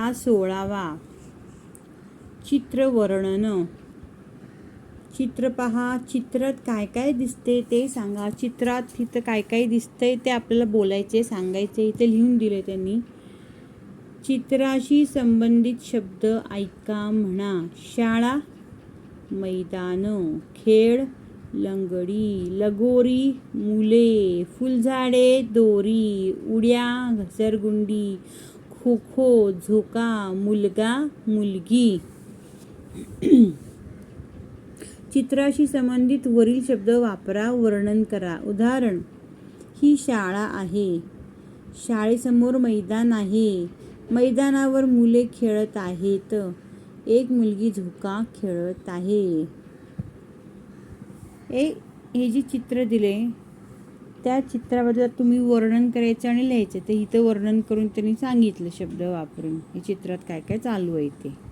हा 16वा. चित्रवर्णन. चित्र पहा. चित्रात काय काय दिसते ते सांगा. चित्रात तिथं काय काय दिसतंय ते आपल्याला बोलायचे, सांगायचे. इथे लिहून दिले त्यांनी. चित्राशी संबंधित शब्द ऐका, म्हणा. शाळा, मैदान, खेळ, लंगडी, लगोरी, मुले, फुलझाडे, दोरी, उड्या, घसरगुंडी, खो खो, झोका, मुलगा, मुलगी. चित्राशी संबंधित वरील शब्द वापरा, वर्णन करा. उदाहरण: ही शाळा आहे. शाळेसमोर मैदान आहे. मैदानावर मुले खेळत आहेत. एक मुलगी झोका खेळत आहे. हे जे चित्र दिले त्या चित्राबद्दल तुम्ही वर्णन करायचं आणि लिहायचं. ते इथं वर्णन करून त्यांनी सांगितलं शब्द वापरून. हे चित्रात काय काय चालू आहे ते.